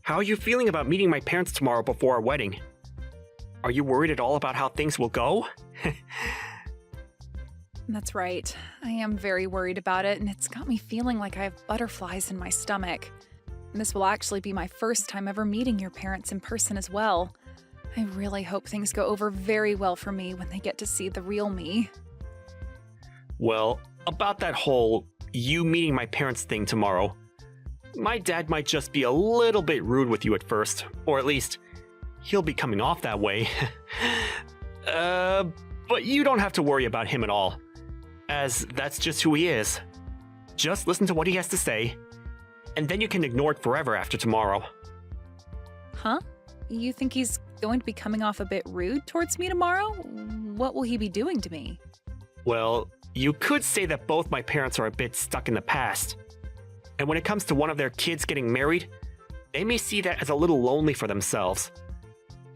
How are you feeling about meeting my parents tomorrow before our wedding? Are you worried at all about how things will go? That's right. I am very worried about it, and it's got me feeling like I have butterflies in my stomach. This will actually be my first time ever meeting your parents in person as well. I really hope things go over very well for me when they get to see the real me. Well, about that whole you meeting my parents thing tomorrow, my dad might just be a little bit rude with you at first, or at least he'll be coming off that way. But you don't have to worry about him at all, as that's just who he is. Just listen to what he has to say, and then you can ignore it forever after tomorrow. Huh? You think he's going to be coming off a bit rude towards me tomorrow? What will he be doing to me? Well, you could say that both my parents are a bit stuck in the past. And when it comes to one of their kids getting married, they may see that as a little lonely for themselves.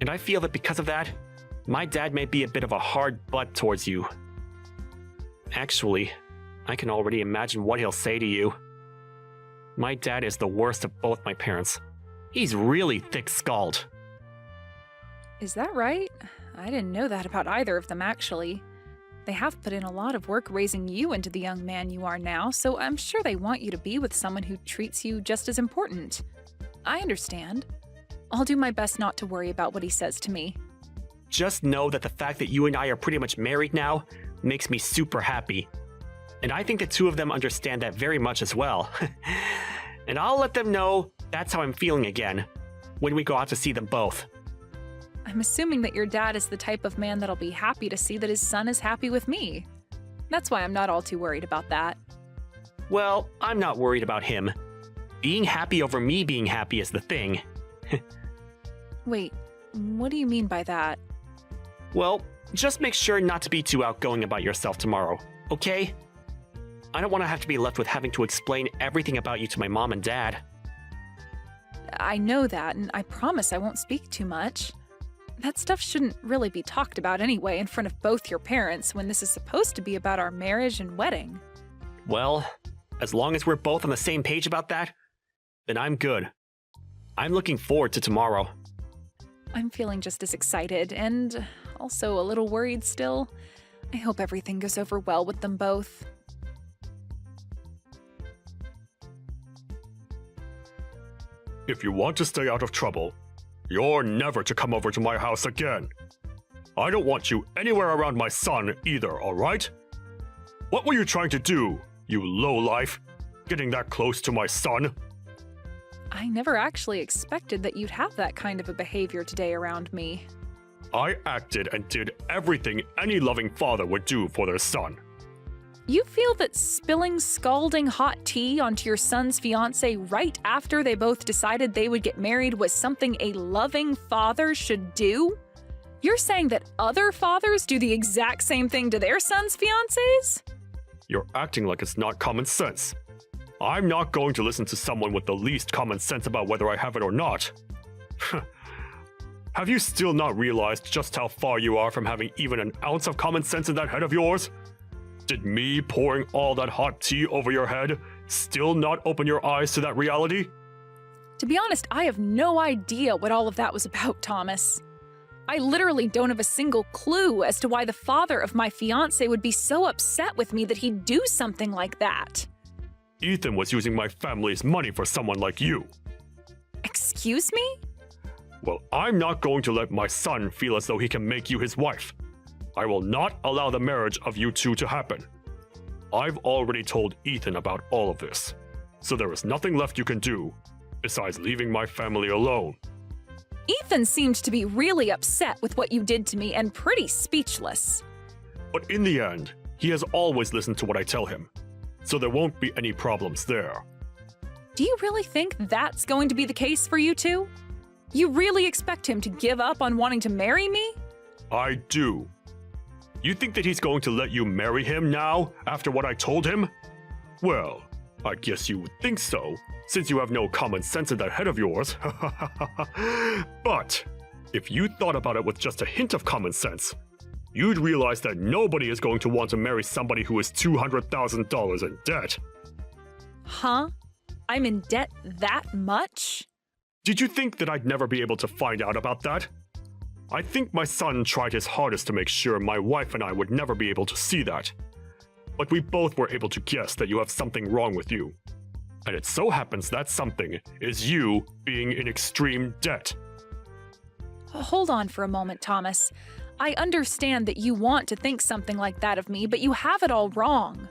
And I feel that because of that, my dad may be a bit of a hard butt towards you. Actually, I can already imagine what he'll say to you. My dad is the worst of both my parents. He's really thick-skulled. Is that right? I didn't know that about either of them, actually. They have put in a lot of work raising you into the young man you are now, so I'm sure they want you to be with someone who treats you just as important. I understand. I'll do my best not to worry about what he says to me. Just know that the fact that you and I are pretty much married now makes me super happy. And I think the two of them understand that very much as well. And I'll let them know that's how I'm feeling again, when we go out to see them both. I'm assuming that your dad is the type of man that'll be happy to see that his son is happy with me. That's why I'm not all too worried about that. Well, I'm not worried about him. Being happy over me being happy is the thing. Wait, what do you mean by that? Well, just make sure not to be too outgoing about yourself tomorrow, okay? I don't want to have to be left with having to explain everything about you to my mom and dad. I know that, and I promise I won't speak too much. That stuff shouldn't really be talked about anyway in front of both your parents when this is supposed to be about our marriage and wedding. Well, as long as we're both on the same page about that, then I'm good. I'm looking forward to tomorrow. I'm feeling just as excited and also a little worried still. I hope everything goes over well with them both. If you want to stay out of trouble, you're never to come over to my house again. I don't want you anywhere around my son either, alright? What were you trying to do, you lowlife? Getting that close to my son? I never actually expected that you'd have that kind of a behavior today around me. I acted and did everything any loving father would do for their son. You feel that spilling scalding hot tea onto your son's fiancé right after they both decided they would get married was something a loving father should do? You're saying that other fathers do the exact same thing to their sons' fiancés? You're acting like it's not common sense. I'm not going to listen to someone with the least common sense about whether I have it or not. Have you still not realized just how far you are from having even an ounce of common sense in that head of yours? Did me pouring all that hot tea over your head still not open your eyes to that reality? To be honest, I have no idea what all of that was about, Thomas. I literally don't have a single clue as to why the father of my fiancé would be so upset with me that he'd do something like that. Ethan was using my family's money for someone like you. Excuse me? Well, I'm not going to let my son feel as though he can make you his wife. I will not allow the marriage of you two to happen. I've already told Ethan about all of this, so there is nothing left you can do besides leaving my family alone. Ethan seemed to be really upset with what you did to me and pretty speechless. But in the end, he has always listened to what I tell him, so there won't be any problems there. Do you really think that's going to be the case for you two? You really expect him to give up on wanting to marry me? I do. You think that he's going to let you marry him now, after what I told him? Well, I guess you would think so, since you have no common sense in that head of yours. But, if you thought about it with just a hint of common sense, you'd realize that nobody is going to want to marry somebody who is $200,000 in debt. Huh? I'm in debt that much? Did you think that I'd never be able to find out about that? I think my son tried his hardest to make sure my wife and I would never be able to see that. But we both were able to guess that you have something wrong with you. And it so happens that something is you being in extreme debt. Hold on for a moment, Thomas. I understand that you want to think something like that of me, but you have it all wrong.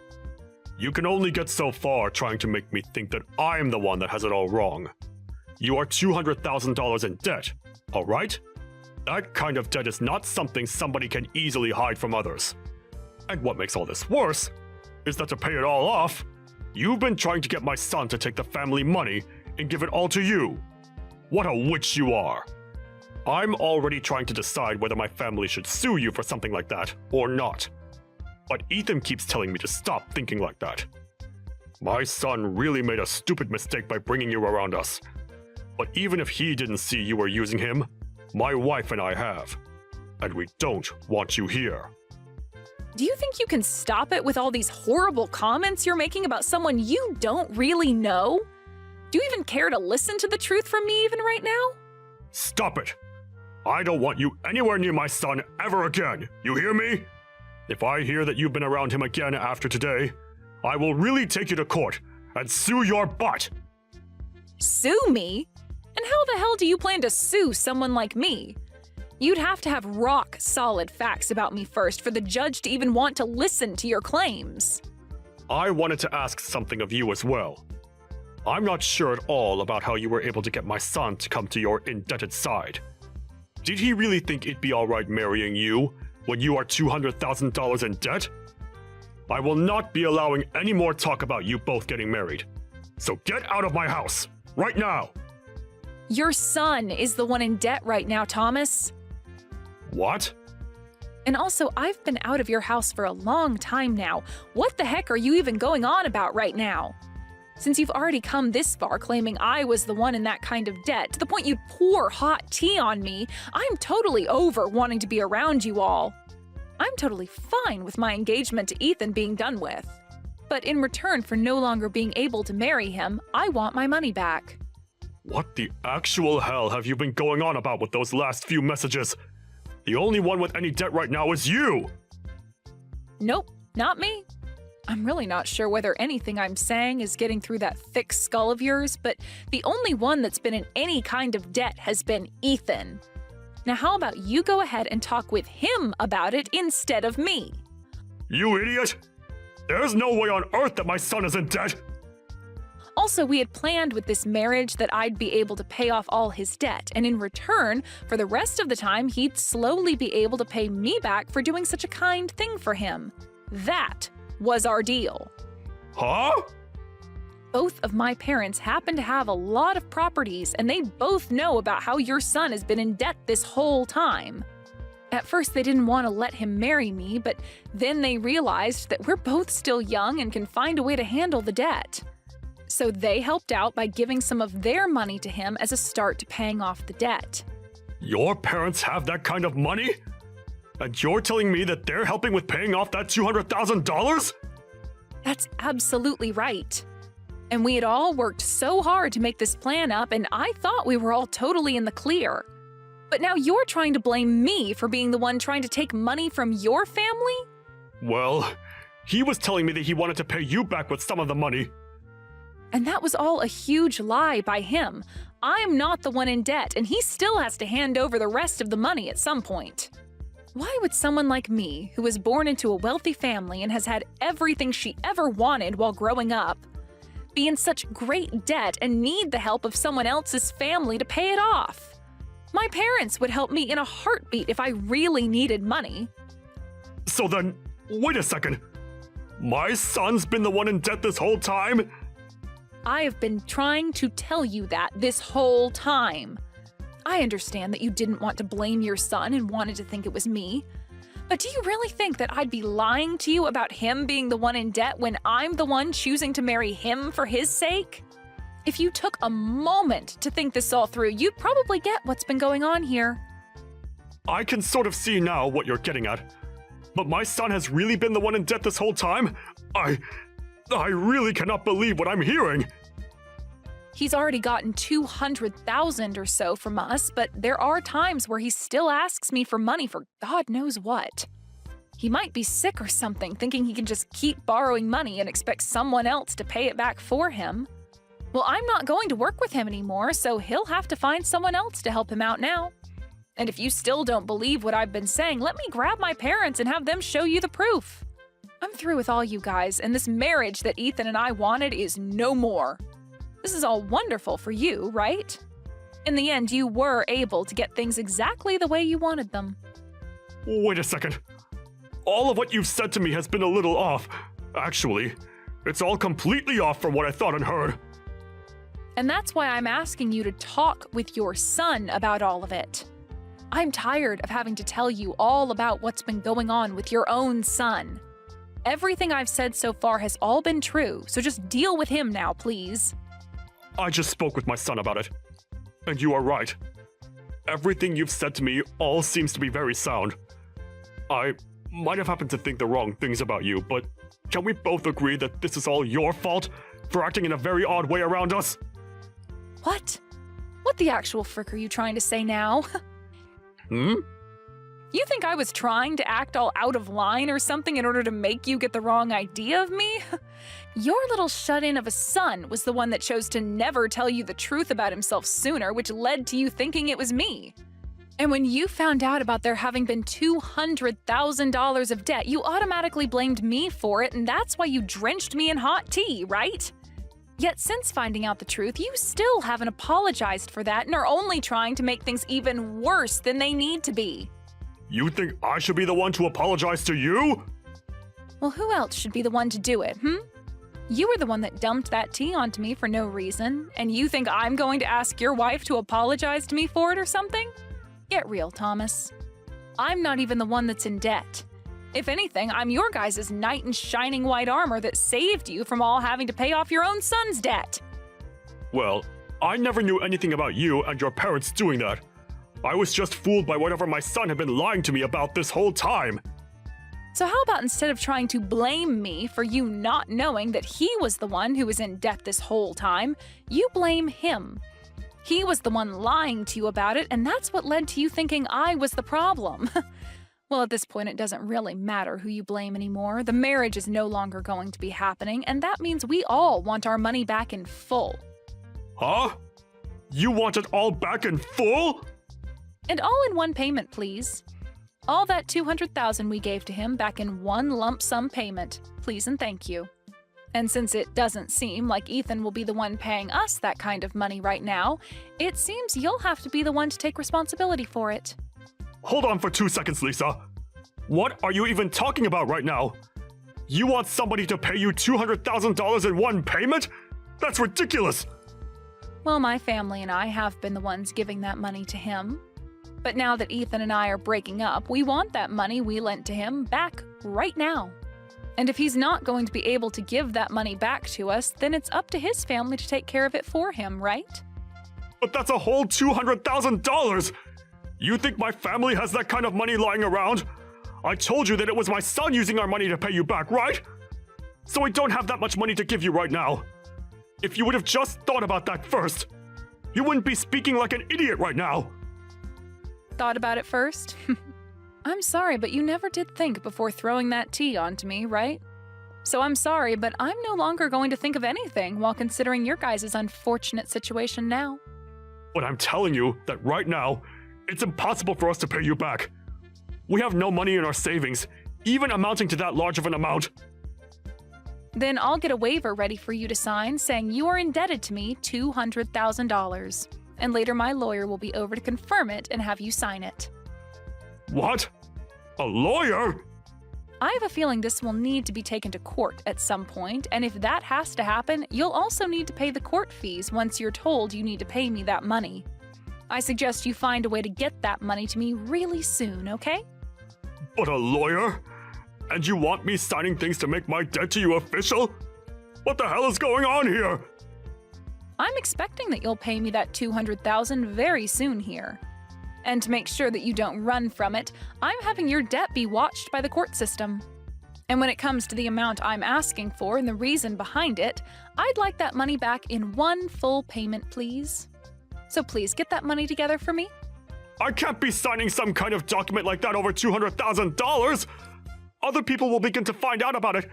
You can only get so far trying to make me think that I'm the one that has it all wrong. You are $200,000 in debt, all right? That kind of debt is not something somebody can easily hide from others. And what makes all this worse is that to pay it all off, you've been trying to get my son to take the family money and give it all to you. What a witch you are. I'm already trying to decide whether my family should sue you for something like that or not. But Ethan keeps telling me to stop thinking like that. My son really made a stupid mistake by bringing you around us. But even if he didn't see you were using him, my wife and I have. And we don't want you here. Do you think you can stop it with all these horrible comments you're making about someone you don't really know? Do you even care to listen to the truth from me even right now? Stop it! I don't want you anywhere near my son ever again, you hear me? If I hear that you've been around him again after today, I will really take you to court and sue your butt! Sue me? And how the hell do you plan to sue someone like me? You'd have to have rock-solid facts about me first for the judge to even want to listen to your claims. I wanted to ask something of you as well. I'm not sure at all about how you were able to get my son to come to your indebted side. Did he really think it'd be alright marrying you when you are $200,000 in debt? I will not be allowing any more talk about you both getting married. So get out of my house, right now! Your son is the one in debt right now, Thomas. What? And also, I've been out of your house for a long time now. What the heck are you even going on about right now? Since you've already come this far claiming I was the one in that kind of debt, to the point you'd pour hot tea on me, I'm totally over wanting to be around you all. I'm totally fine with my engagement to Ethan being done with. But in return for no longer being able to marry him, I want my money back. What the actual hell have you been going on about with those last few messages? The only one with any debt right now is you! Nope, not me. I'm really not sure whether anything I'm saying is getting through that thick skull of yours, but the only one that's been in any kind of debt has been Ethan. Now how about you go ahead and talk with him about it instead of me? You idiot! There's no way on earth that my son is in debt! Also, we had planned with this marriage that I'd be able to pay off all his debt, and in return, for the rest of the time, he'd slowly be able to pay me back for doing such a kind thing for him. That was our deal. Huh? Both of my parents happen to have a lot of properties, and they both know about how your son has been in debt this whole time. At first, they didn't want to let him marry me, but then they realized that we're both still young and can find a way to handle the debt. So they helped out by giving some of their money to him as a start to paying off the debt. Your parents have that kind of money? And you're telling me that they're helping with paying off that $200,000? That's absolutely right. And we had all worked so hard to make this plan up, and I thought we were all totally in the clear. But now you're trying to blame me for being the one trying to take money from your family? Well, he was telling me that he wanted to pay you back with some of the money. And that was all a huge lie by him. I'm not the one in debt, and he still has to hand over the rest of the money at some point. Why would someone like me, who was born into a wealthy family and has had everything she ever wanted while growing up, be in such great debt and need the help of someone else's family to pay it off? My parents would help me in a heartbeat if I really needed money. So then, wait a second. My son's been the one in debt this whole time? I have been trying to tell you that this whole time. I understand that you didn't want to blame your son and wanted to think it was me. But do you really think that I'd be lying to you about him being the one in debt when I'm the one choosing to marry him for his sake? If you took a moment to think this all through, you'd probably get what's been going on here. I can sort of see now what you're getting at. But my son has really been the one in debt this whole time? I really cannot believe what I'm hearing. He's already gotten $200,000 or so from us, but there are times where he still asks me for money for God knows what. He might be sick or something, thinking he can just keep borrowing money and expect someone else to pay it back for him. Well, I'm not going to work with him anymore, so he'll have to find someone else to help him out now. And if you still don't believe what I've been saying, let me grab my parents and have them show you the proof. I'm through with all you guys, and this marriage that Ethan and I wanted is no more. This is all wonderful for you, right? In the end, you were able to get things exactly the way you wanted them. Wait a second. All of what you've said to me has been a little off. Actually, it's all completely off from what I thought and heard. And that's why I'm asking you to talk with your son about all of it. I'm tired of having to tell you all about what's been going on with your own son. Everything I've said so far has all been true, so just deal with him now, please. I just spoke with my son about it. And you are right. Everything you've said to me all seems to be very sound. I might have happened to think the wrong things about you, but can we both agree that this is all your fault for acting in a very odd way around us? What? What the actual frick are you trying to say now? You think I was trying to act all out of line or something in order to make you get the wrong idea of me? Your little shut-in of a son was the one that chose to never tell you the truth about himself sooner, which led to you thinking it was me. And when you found out about there having been $200,000 of debt, you automatically blamed me for it, and that's why you drenched me in hot tea, right? Yet since finding out the truth, you still haven't apologized for that and are only trying to make things even worse than they need to be. You think I should be the one to apologize to you? Well, who else should be the one to do it, You were the one that dumped that tea onto me for no reason, and you think I'm going to ask your wife to apologize to me for it or something? Get real, Thomas. I'm not even the one that's in debt. If anything, I'm your guys' knight in shining white armor that saved you from all having to pay off your own son's debt. Well, I never knew anything about you and your parents doing that. I was just fooled by whatever my son had been lying to me about this whole time. So how about instead of trying to blame me for you not knowing that he was the one who was in debt this whole time, you blame him. He was the one lying to you about it, and that's what led to you thinking I was the problem. Well, at this point, it doesn't really matter who you blame anymore. The marriage is no longer going to be happening, and that means we all want our money back in full. Huh? You want it all back in full? And all in one payment, please. All that $200,000 we gave to him back in one lump sum payment, please and thank you. And since it doesn't seem like Ethan will be the one paying us that kind of money right now, it seems you'll have to be the one to take responsibility for it. Hold on for 2 seconds, Lisa. What are you even talking about right now? You want somebody to pay you $200,000 in one payment? That's ridiculous! Well, my family and I have been the ones giving that money to him. But now that Ethan and I are breaking up, we want that money we lent to him back right now. And if he's not going to be able to give that money back to us, then it's up to his family to take care of it for him, right? But that's a whole $200,000! You think my family has that kind of money lying around? I told you that it was my son using our money to pay you back, right? So we don't have that much money to give you right now. If you would have just thought about that first, you wouldn't be speaking like an idiot right now. Thought about it first? I'm sorry, but you never did think before throwing that tea onto me, right? So I'm sorry, but I'm no longer going to think of anything while considering your guys' unfortunate situation now. But I'm telling you that right now, it's impossible for us to pay you back. We have no money in our savings, even amounting to that large of an amount. Then I'll get a waiver ready for you to sign saying you are indebted to me $200,000. And later my lawyer will be over to confirm it and have you sign it. What? A lawyer? I have a feeling this will need to be taken to court at some point, and if that has to happen, you'll also need to pay the court fees once you're told you need to pay me that money. I suggest you find a way to get that money to me really soon, okay? But a lawyer? And you want me signing things to make my debt to you official? What the hell is going on here? I'm expecting that you'll pay me that $200,000 very soon here. And to make sure that you don't run from it, I'm having your debt be watched by the court system. And when it comes to the amount I'm asking for and the reason behind it, I'd like that money back in one full payment, please. So please get that money together for me. I can't be signing some kind of document like that over $200,000. Other people will begin to find out about it,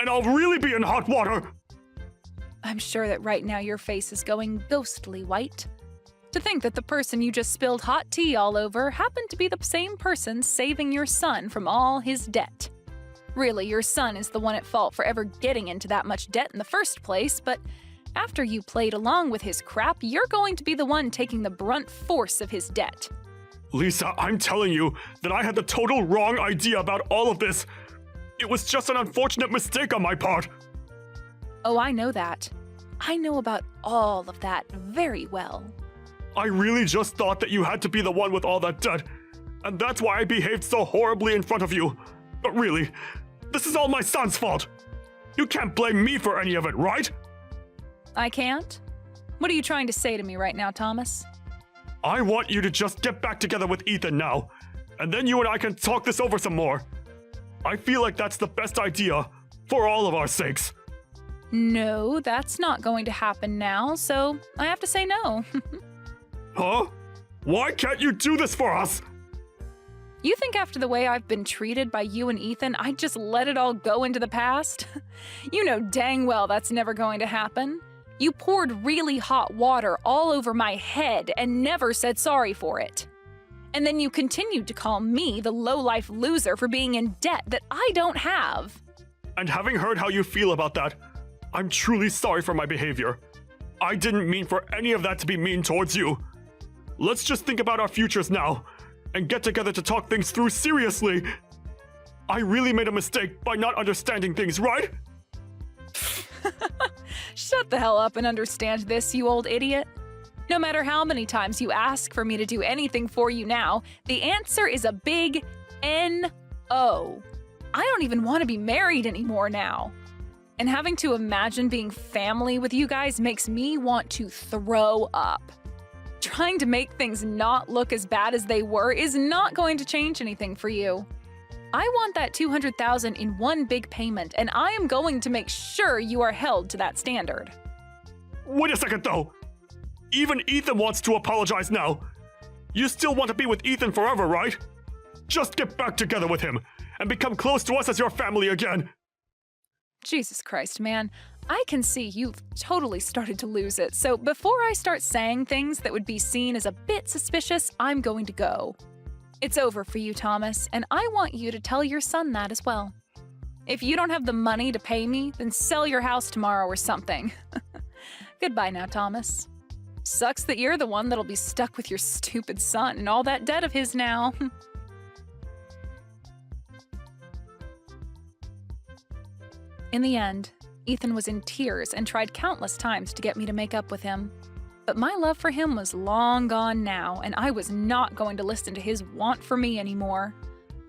and I'll really be in hot water. I'm sure that right now your face is going ghostly white. To think that the person you just spilled hot tea all over happened to be the same person saving your son from all his debt. Really, your son is the one at fault for ever getting into that much debt in the first place, but after you played along with his crap, you're going to be the one taking the brunt force of his debt. Lisa, I'm telling you that I had the total wrong idea about all of this. It was just an unfortunate mistake on my part. Oh, I know that. I know about all of that very well. I really just thought that you had to be the one with all that debt, and that's why I behaved so horribly in front of you. But really, this is all my son's fault. You can't blame me for any of it, right? I can't? What are you trying to say to me right now, Thomas? I want you to just get back together with Ethan now, and then you and I can talk this over some more. I feel like that's the best idea, for all of our sakes. No, that's not going to happen now, so I have to say no. Huh? Why can't you do this for us? You think after the way I've been treated by you and Ethan, I'd just let it all go into the past? You know dang well that's never going to happen. You poured really hot water all over my head and never said sorry for it. And then you continued to call me the low-life loser for being in debt that I don't have. And having heard how you feel about that, I'm truly sorry for my behavior. I didn't mean for any of that to be mean towards you. Let's just think about our futures now and get together to talk things through seriously. I really made a mistake by not understanding things, right? Shut the hell up and understand this, you old idiot. No matter how many times you ask for me to do anything for you now, the answer is a big N-O. I don't even want to be married anymore now. And having to imagine being family with you guys makes me want to throw up. Trying to make things not look as bad as they were is not going to change anything for you. I want that $200,000 in one big payment, and I am going to make sure you are held to that standard. Wait a second, though. Even Ethan wants to apologize now. You still want to be with Ethan forever, right? Just get back together with him and become close to us as your family again. Jesus Christ, man. I can see you've totally started to lose it, so before I start saying things that would be seen as a bit suspicious, I'm going to go. It's over for you, Thomas, and I want you to tell your son that as well. If you don't have the money to pay me, then sell your house tomorrow or something. Goodbye now, Thomas. Sucks that you're the one that'll be stuck with your stupid son and all that debt of his now. In the end, Ethan was in tears and tried countless times to get me to make up with him. But my love for him was long gone now, and I was not going to listen to his want for me anymore.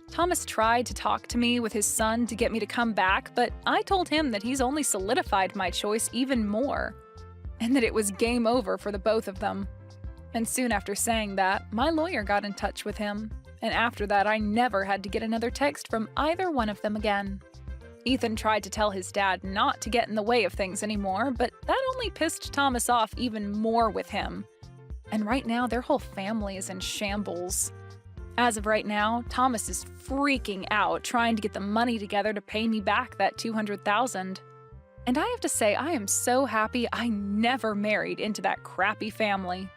Thomas tried to talk to me with his son to get me to come back, but I told him that he's only solidified my choice even more, and that it was game over for the both of them. And soon after saying that, my lawyer got in touch with him, and after that I never had to get another text from either one of them again. Ethan tried to tell his dad not to get in the way of things anymore, but that only pissed Thomas off even more with him. And right now, their whole family is in shambles. As of right now, Thomas is freaking out trying to get the money together to pay me back that $200,000. And I have to say, I am so happy I never married into that crappy family.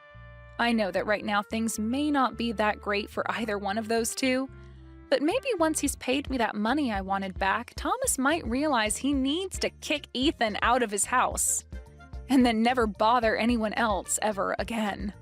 I know that right now things may not be that great for either one of those two, but maybe once he's paid me that money I wanted back, Thomas might realize he needs to kick Ethan out of his house and then never bother anyone else ever again.